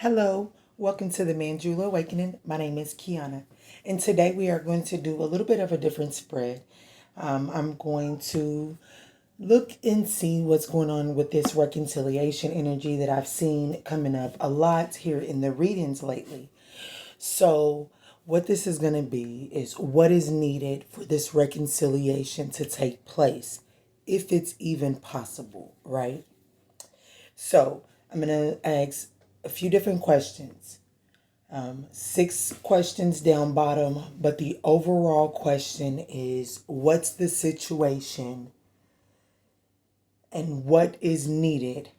Hello, welcome to the Manjula Awakening. My name is Kiana, and today we are going to do a little bit of a different spread. I'm going to look and see what's going on with this reconciliation energy that I've seen coming up a lot here in the readings lately. So, what this is going to be is what is needed for this reconciliation to take place, if it's even possible, right? So, I'm going to ask a few different questions. Six questions down bottom, but the overall question is what's the situation and what is needed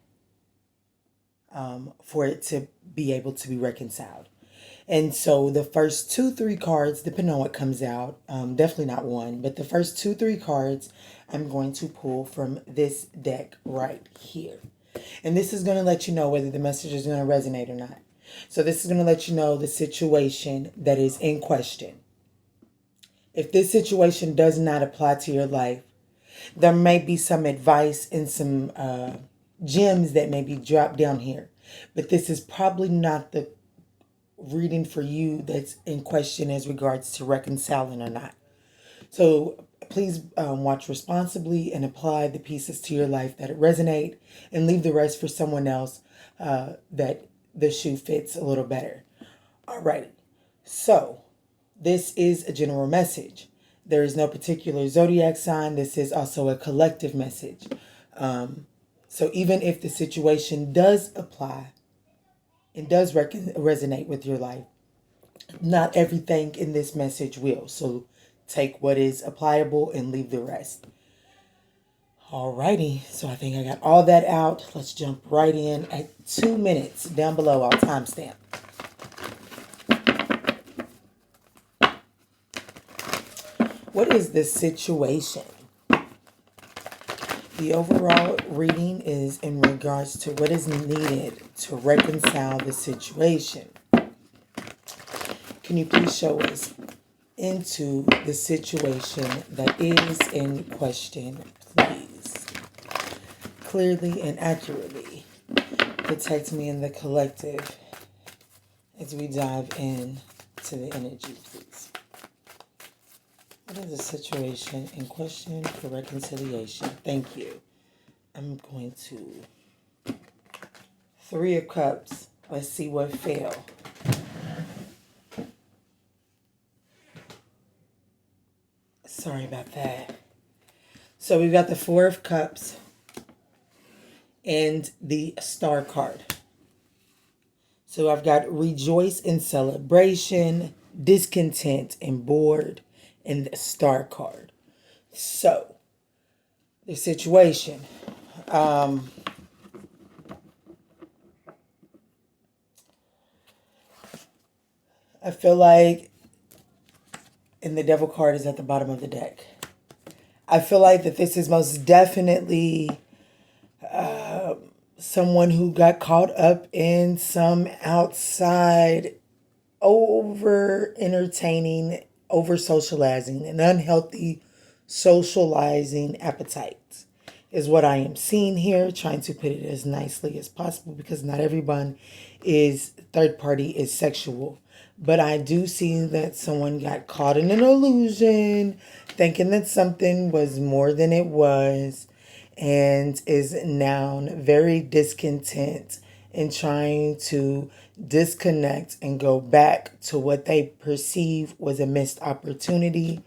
for it to be able to be reconciled. And so the first two, three cards, depending on what comes out, definitely not one, but the first two, three cards I'm going to pull from this deck right here. And this is going to let you know whether the message is going to resonate or not. So this is going to let you know the situation that is in question. If this situation does not apply to your life, there may be some advice and some gems that may be dropped down here. But this is probably not the reading for you that's in question as regards to reconciling or not. So please watch responsibly and apply the pieces to your life that resonate, and leave the rest for someone else that the shoe fits a little better. Alrighty. So this is a general message. There is no particular zodiac sign. This is also a collective message. So even if the situation does apply and does resonate with your life, not everything in this message will. So take what is applicable and leave the rest. Alrighty, so I think I got all that out. Let's jump right in at 2 minutes. Down below, I'll timestamp. What is the situation? The overall reading is in regards to what is needed to reconcile the situation. Can you please show us into the situation that is in question, please? Clearly and accurately. Protect me in the collective as we dive in to the energy, please. What is the situation in question for reconciliation? Thank you. I'm going to... Three of Cups. Let's see what fell. Sorry about that. So we've got the Four of Cups and the Star card. So I've got rejoice in celebration, discontent and bored, and the Star card. So the situation. I feel like, and the Devil card is at the bottom of the deck. I feel like that this is most definitely someone who got caught up in some outside over entertaining, over socializing, an unhealthy socializing appetite is what I am seeing here, trying to put it as nicely as possible because not everyone is third party is sexual. But I do see that someone got caught in an illusion, thinking that something was more than it was, and is now very discontent and trying to disconnect and go back to what they perceive was a missed opportunity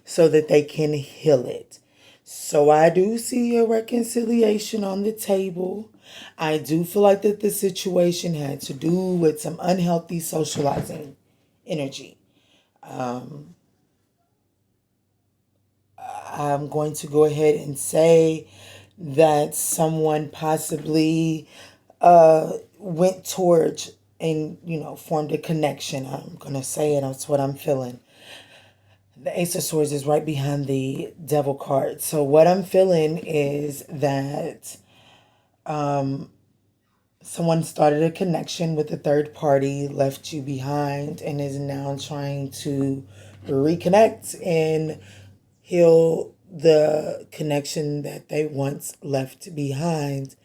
so that they can heal it. So I do see a reconciliation on the table. I do feel like that the situation had to do with some unhealthy socializing energy. I'm going to go ahead and say that someone possibly went towards and, formed a connection. I'm going to say it. That's what I'm feeling. The Ace of Swords is right behind the Devil card. So what I'm feeling is that someone started a connection with a third party, left you behind, and is now trying to reconnect and heal the connection that they once left behind,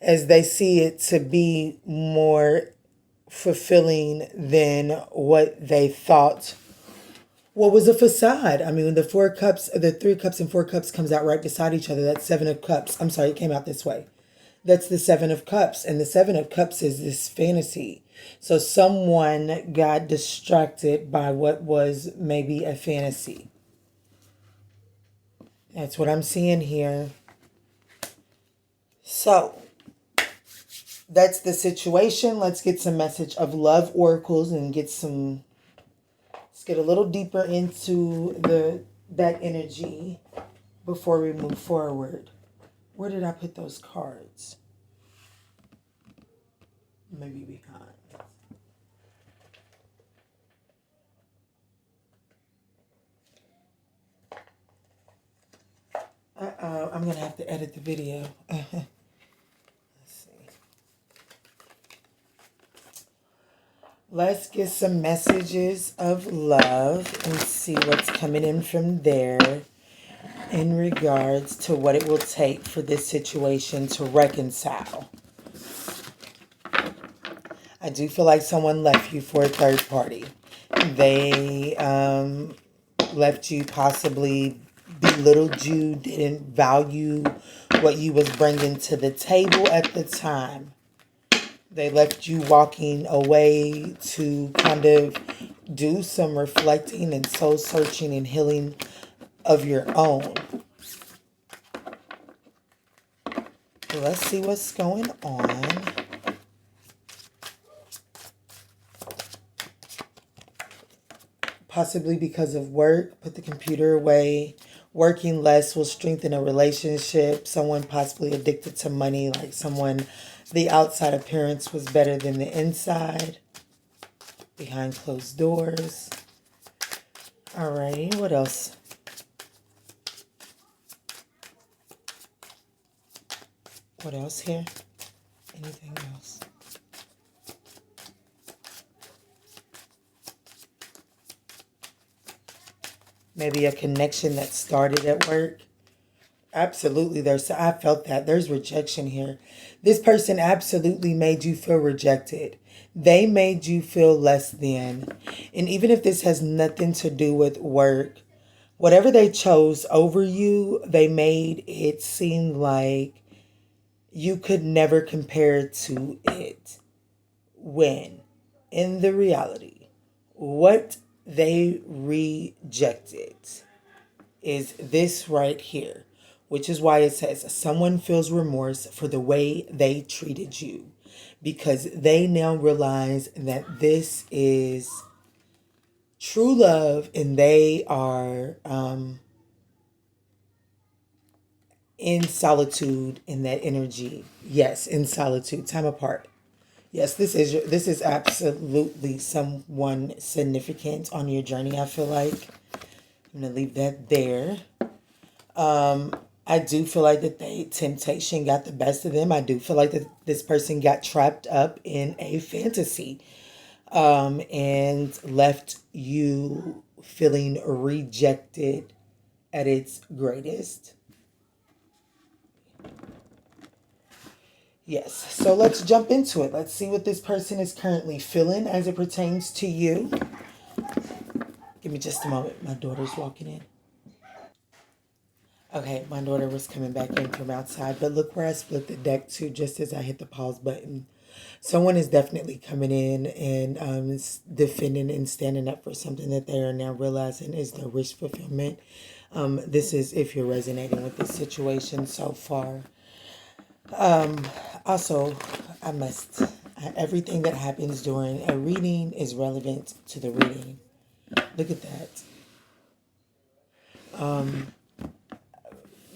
as they see it to be more fulfilling than what they thought. What was a facade? I mean, the four cups, the three cups and four cups comes out right beside each other. That's seven of cups. I'm sorry, it came out this way. That's the seven of cups. And the seven of cups is this fantasy. So someone got distracted by what was maybe a fantasy. That's what I'm seeing here. So that's the situation. Let's get some message of love oracles and get some. Let's get a little deeper into the that energy before we move forward. Where did I put those cards? Maybe behind. I'm gonna have to edit the video. Let's see. Let's get some messages of love and see what's coming in from there in regards to what it will take for this situation to reconcile. I do feel like someone left you for a third party. They left you, possibly belittled you, didn't value what you was bringing to the table at the time. They left you walking away to kind of do some reflecting and soul searching and healing of your own. Let's see what's going on. Possibly because of work, put the computer away. Working less will strengthen a relationship. Someone possibly addicted to money, like someone, the outside appearance was better than the inside. Behind closed doors. Alrighty, what else? What else here? Anything else? Maybe a connection that started at work. Absolutely, I felt that. There's rejection here. This person absolutely made you feel rejected. They made you feel less than. And even if this has nothing to do with work, whatever they chose over you, they made it seem like you could never compare to it. When, in the reality, what they rejected is this right here, which is why it says someone feels remorse for the way they treated you because they now realize that this is true love and they are in solitude in that energy. Yes, in solitude, time apart. Yes, this is absolutely someone significant on your journey, I feel like. I'm going to leave that there. I do feel like that temptation got the best of them. I do feel like that this person got trapped up in a fantasy and left you feeling rejected at its greatest. Yes, so let's jump into it. Let's see what this person is currently feeling as it pertains to you. Give me just a moment. My daughter's walking in. Okay, my daughter was coming back in from outside, but look where I split the deck to just as I hit the pause button. Someone is definitely coming in and defending and standing up for something that they are now realizing is their wish fulfillment. This is if you're resonating with this situation so far. Also, everything that happens during a reading is relevant to the reading. Look at that.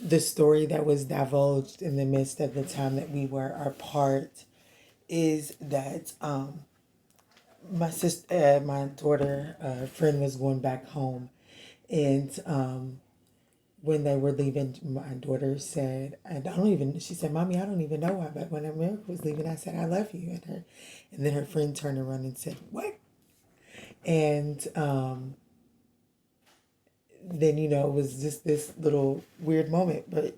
The story that was divulged in the midst of the time that we were apart is that my daughter, friend was going back home, and when they were leaving, my daughter said, she said, "Mommy, I don't even know why, but when America was leaving, I said, I love you." And then her friend turned around and said, "What?" And then it was just this little weird moment. But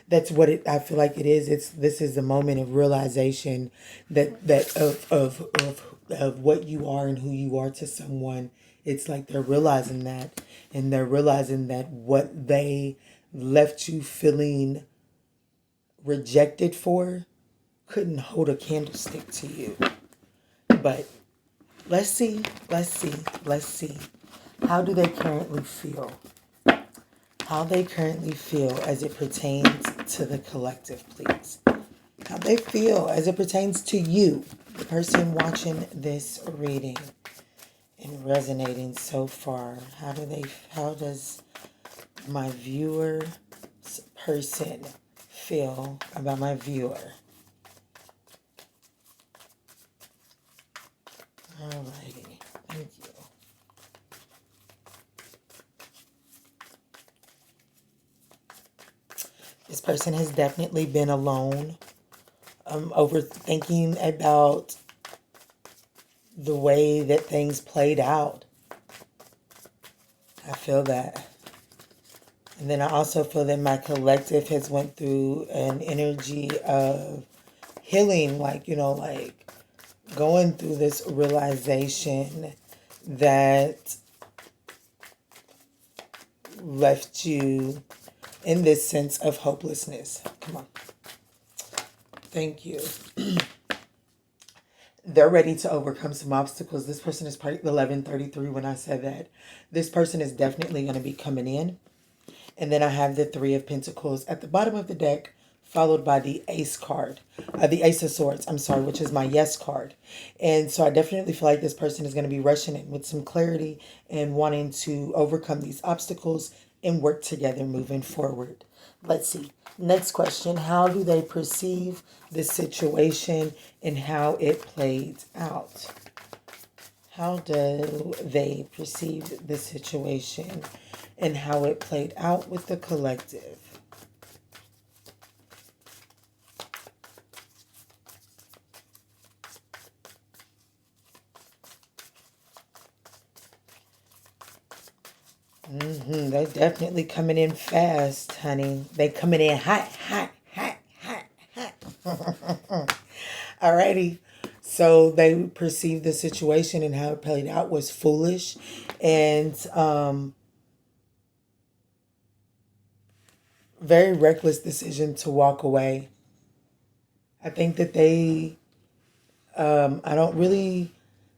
that's what I feel like it is. This is a moment of realization that of what you are and who you are to someone. It's like they're realizing that, and they're realizing that what they left you feeling rejected for couldn't hold a candlestick to you. But let's see. How do they currently feel? How they currently feel as it pertains to the collective, please. How they feel as it pertains to you, the person watching this reading and resonating so far. How does my viewer's person feel about my viewer? Alrighty, thank you. This person has definitely been alone, overthinking about the way that things played out. I feel that. And then I also feel that my collective has went through an energy of healing, like going through this realization that left you in this sense of hopelessness. Come on. Thank you. They're ready to overcome some obstacles. This person is part 1133 when I said that. This person is definitely going to be coming in. And then I have the Three of Pentacles at the bottom of the deck, followed by the Ace card. The Ace of Swords, which is my Yes card. And so I definitely feel like this person is going to be rushing in with some clarity and wanting to overcome these obstacles and work together moving forward. Let's see. Next question. How do they perceive the situation and how it played out? How do they perceive the situation and how it played out with the collective? They're definitely coming in fast, honey. They coming in hot. Alrighty. So they perceived the situation and how it played out was foolish and very reckless decision to walk away. I think that they, I don't really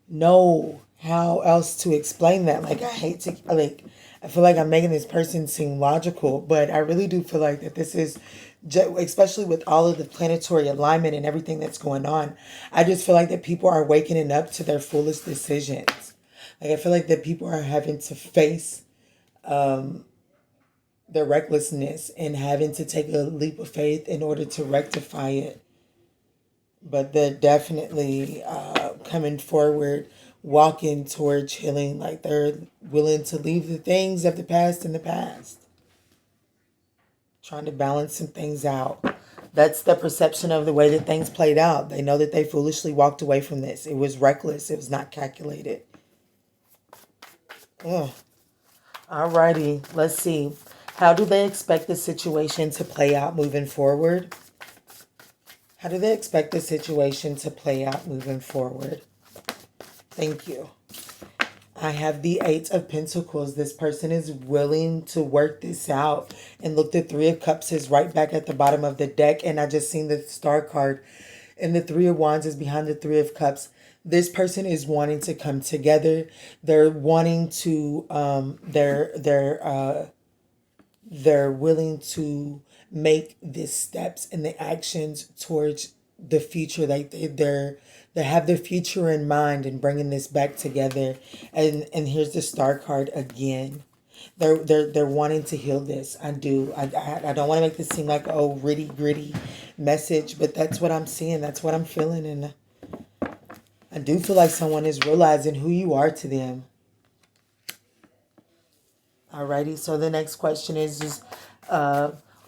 know how else to explain that. Like, I feel like I'm making this person seem logical, but I really do feel like that this is, especially with all of the planetary alignment and everything that's going on, I just feel like that people are waking up to their foolish decisions. Like, I feel like that people are having to face their recklessness and having to take a leap of faith in order to rectify it. But they're definitely coming forward, walking towards healing, like they're willing to leave the things of the past in the past. Trying to balance some things out. That's the perception of the way that things played out. They know that they foolishly walked away from this. It was reckless. It was not calculated. Ugh. Alrighty, let's see. How do they expect the situation to play out moving forward? How do they expect the situation to play out moving forward? Thank you. I have the Eight of Pentacles. This person is willing to work this out. And look, the Three of Cups is right back at the bottom of the deck. And I just seen the Star card. And the Three of Wands is behind the Three of Cups. This person is wanting to come together. They're wanting to, they're willing to make the steps and the actions towards the future. Like they have their future in mind and bringing this back together. And here's the Star card again. They're wanting to heal this. I do. I don't want to make this seem like gritty message, but that's what I'm seeing. That's what I'm feeling, and I do feel like someone is realizing who you are to them. Alrighty, so the next question is just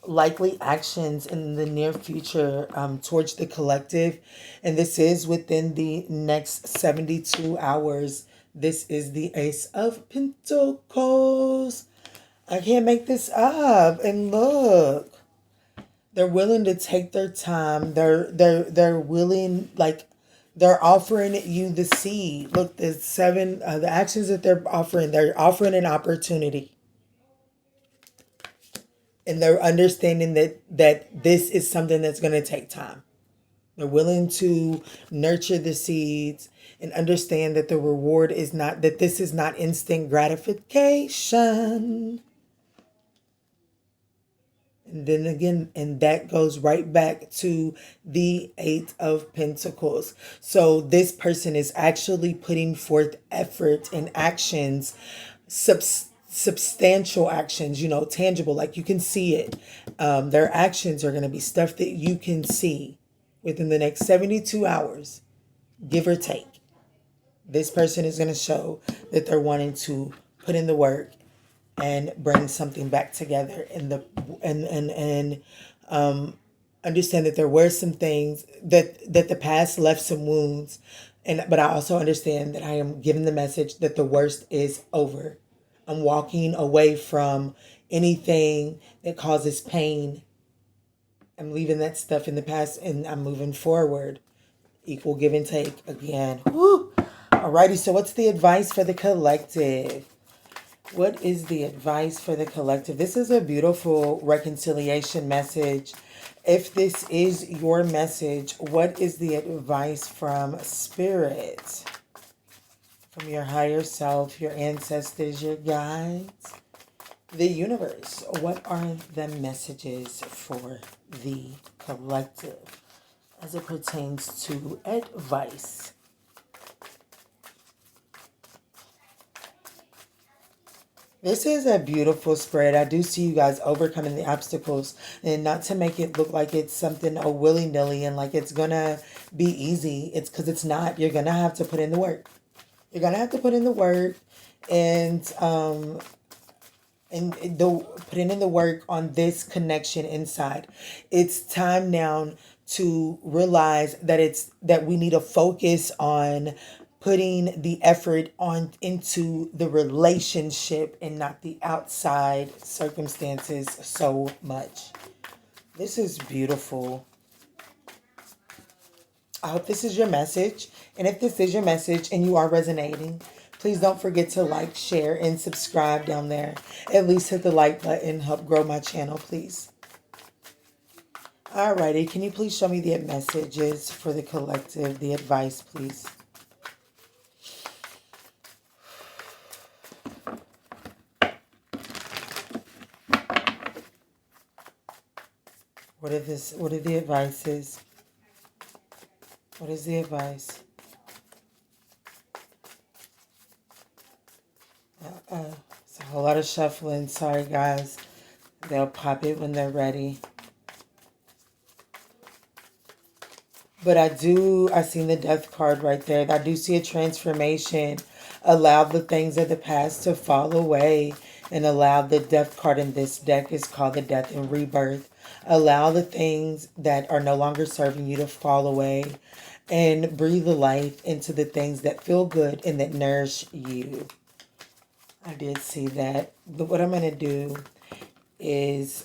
likely actions in the near future towards the collective. And this is within the next 72 hours. This is the Ace of Pentacles. I can't make this up. And look, they're willing to take their time. They're willing, like they're offering you the seed. Look, the seven, the actions that they're offering an opportunity, and they're understanding that this is something that's going to take time. They're willing to nurture the seeds and understand that the reward is not, that this is not instant gratification. And then again, and that goes right back to the Eight of Pentacles. So this person is actually putting forth effort and actions, substantial actions, tangible, like you can see it. Their actions are going to be stuff that you can see within the next 72 hours, give or take. This person is going to show that they're wanting to put in the work and bring something back together, and understand that there were some things that the past left some wounds, but I also understand that I am giving the message that the worst is over. I'm walking away from anything that causes pain. I'm leaving that stuff in the past and I'm moving forward. Equal give and take again. Woo! Alrighty, so what's the advice for the collective? What is the advice for the collective? This is a beautiful reconciliation message. If this is your message, what is the advice from Spirit? From your higher self, your ancestors, your guides, the universe? What are the messages for the collective as it pertains to advice? This is a beautiful spread. I do see you guys overcoming the obstacles, and not to make it look like it's something willy-nilly and like it's gonna be easy. It's because it's not. You're gonna have to put in the work. You're gonna have to put in the work, and putting in the work on this connection inside. It's time now to realize that we need to focus on putting the effort on into the relationship and not the outside circumstances so much. This is beautiful. I hope this is your message. And if this is your message and you are resonating, please don't forget to like, share, and subscribe down there. At least hit the like button. Help grow my channel, please. Alrighty, can you please show me the messages for the collective, the advice, please? What are the advices? What is the advice? It's a whole lot of shuffling. Sorry, guys. They'll pop it when they're ready. But I seen the Death card right there. I do see a transformation. Allow the things of the past to fall away, and allow the Death card in this deck is called the Death and Rebirth. Allow the things that are no longer serving you to fall away, and breathe the life into the things that feel good and that nourish you. I did see that. But what I'm going to do is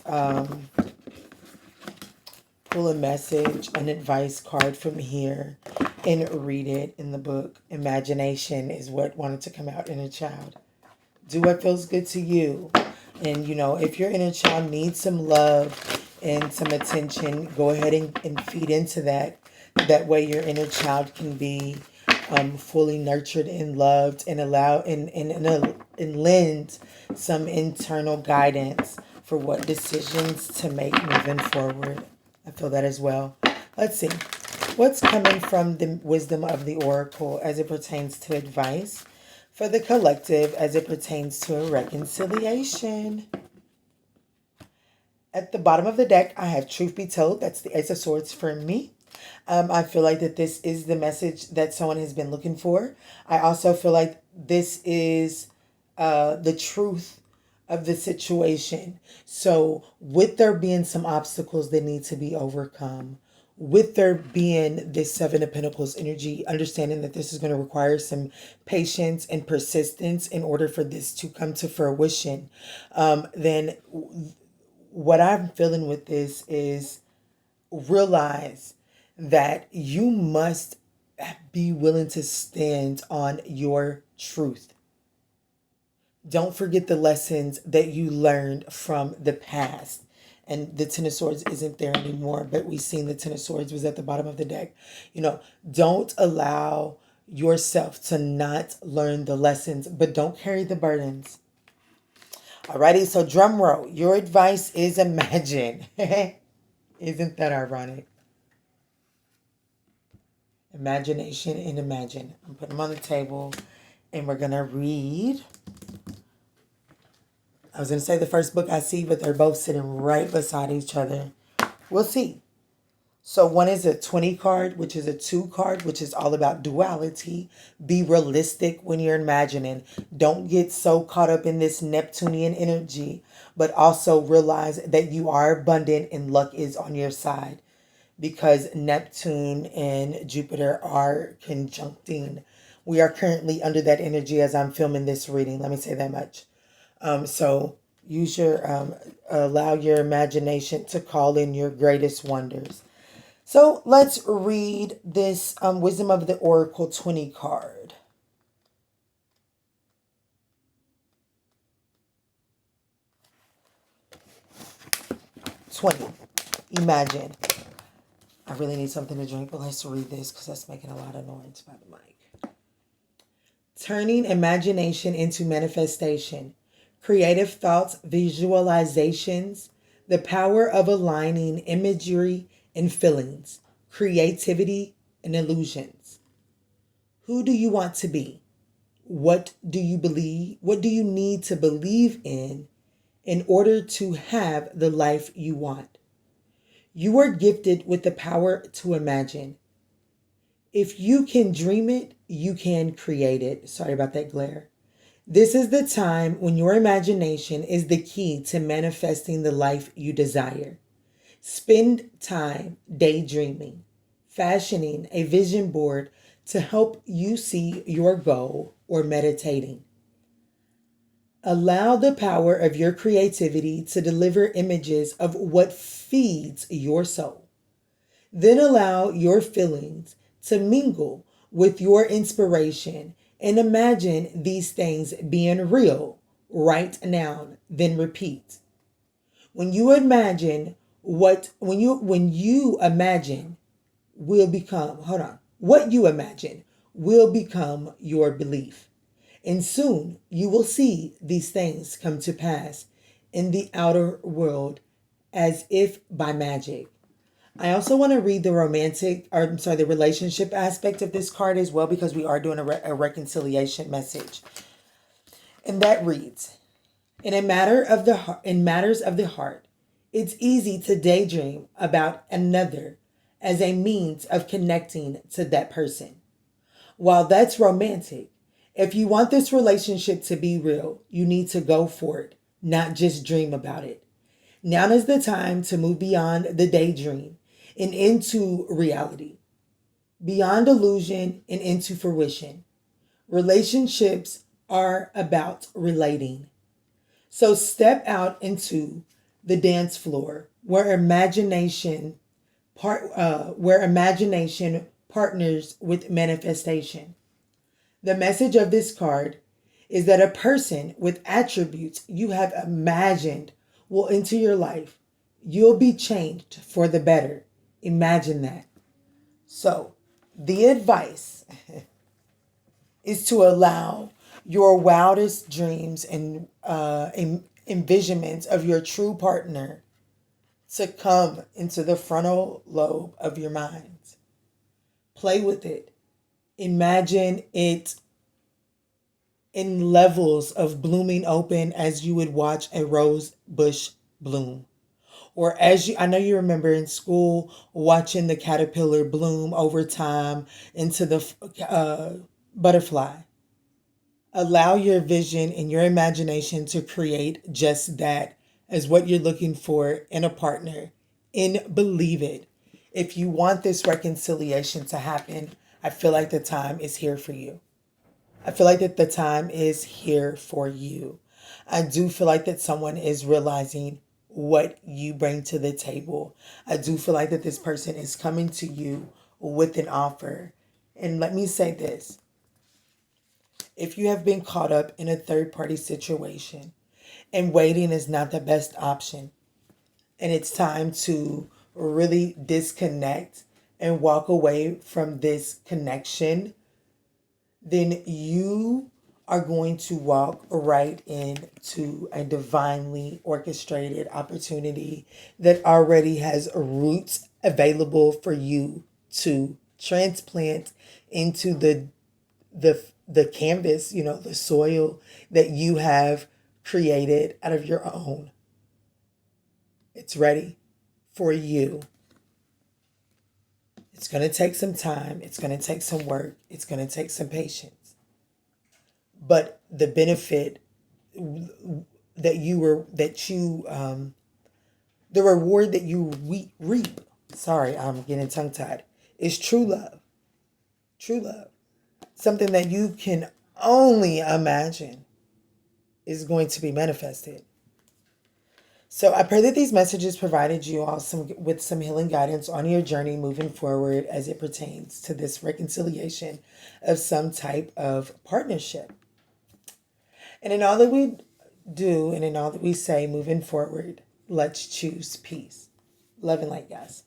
pull a message, an advice card from here, and read it in the book. Imagination is what wanted to come out in a child. Do what feels good to you. And, if your inner child needs some love and some attention, go ahead and feed into that. That way your inner child can be fully nurtured and loved, and allow and lend some internal guidance for what decisions to make moving forward. I feel that as well. Let's see. What's coming from the wisdom of the oracle as it pertains to advice for the collective as it pertains to a reconciliation? At the bottom of the deck, I have Truth Be Told. That's the Ace of Swords for me. I feel like that this is the message that someone has been looking for. I also feel like this is the truth of the situation. So with there being some obstacles that need to be overcome, with there being this Seven of Pentacles energy, understanding that this is going to require some patience and persistence in order for this to come to fruition, then what I'm feeling with this is realize that you must be willing to stand on your truth. Don't forget the lessons that you learned from the past. And the Ten of Swords isn't there anymore, but we've seen the Ten of Swords was at the bottom of the deck. Don't allow yourself to not learn the lessons, but don't carry the burdens. Alrighty, so drum roll. Your advice is imagine. Isn't that ironic? Imagination and imagine. I'm putting them on the table and we're going to read. I was going to say the first book I see, but they're both sitting right beside each other. We'll see. So one is a 20 card, which is a 2 card, which is all about duality. Be realistic when you're imagining. Don't get so caught up in this Neptunian energy, but also realize that you are abundant and luck is on your side, because Neptune and Jupiter are conjuncting. We are currently under that energy as I'm filming this reading. Let me say that much. So use allow your imagination to call in your greatest wonders. So let's read this Wisdom of the Oracle 20 card. Imagine. I really need something to drink, but let's read this because that's making a lot of noise by the mic. Turning imagination into manifestation. Creative thoughts, visualizations, the power of aligning imagery and feelings, creativity and illusions. Who do you want to be? What do you believe? What do you need to believe in order to have the life you want? You are gifted with the power to imagine. If you can dream it, you can create it. Sorry about that glare. This is the time when your imagination is the key to manifesting the life you desire. Spend time daydreaming, fashioning a vision board to help you see your goal, or meditating. Allow the power of your creativity to deliver images of what feeds your soul. Then allow your feelings to mingle with your inspiration and imagine these things being real right now. Then repeat. When you imagine what you imagine will become, what you imagine will become your belief. And soon you will see these things come to pass in the outer world as if by magic. I also want to read the the relationship aspect of this card as well, because we are doing a reconciliation message. And that reads, in matters of the heart, it's easy to daydream about another as a means of connecting to that person. While that's romantic, if you want this relationship to be real, you need to go for it, not just dream about it. Now is the time to move beyond the daydream and into reality, beyond illusion and into fruition. Relationships are about relating. So step out into the dance floor where imagination partners with manifestation. The message of this card is that a person with attributes you have imagined will enter your life. You'll be changed for the better. Imagine that. So, the advice is to allow your wildest dreams and envisionments of your true partner to come into the frontal lobe of your mind. Play with it. Imagine it in levels of blooming open as you would watch a rose bush bloom. Or I know you remember in school watching the caterpillar bloom over time into the butterfly. Allow your vision and your imagination to create just that as what you're looking for in a partner. And believe it. If you want this reconciliation to happen, I feel like the time is here for you. I feel like that the time is here for you. I do feel like that someone is realizing what you bring to the table. I do feel like that this person is coming to you with an offer. And let me say this. If you have been caught up in a third party situation and waiting is not the best option, and it's time to really disconnect and walk away from this connection, then you are going to walk right into a divinely orchestrated opportunity that already has roots available for you to transplant into the canvas, the soil that you have created out of your own. It's ready for you. It's going to take some time. It's going to take some work. It's going to take some patience. But the benefit that the reward that you reap, sorry, I'm getting tongue tied, is true love. True love. Something that you can only imagine is going to be manifested. So I pray that these messages provided you all with some healing guidance on your journey moving forward as it pertains to this reconciliation of some type of partnership. And in all that we do and in all that we say moving forward, let's choose peace. Love and light, guys.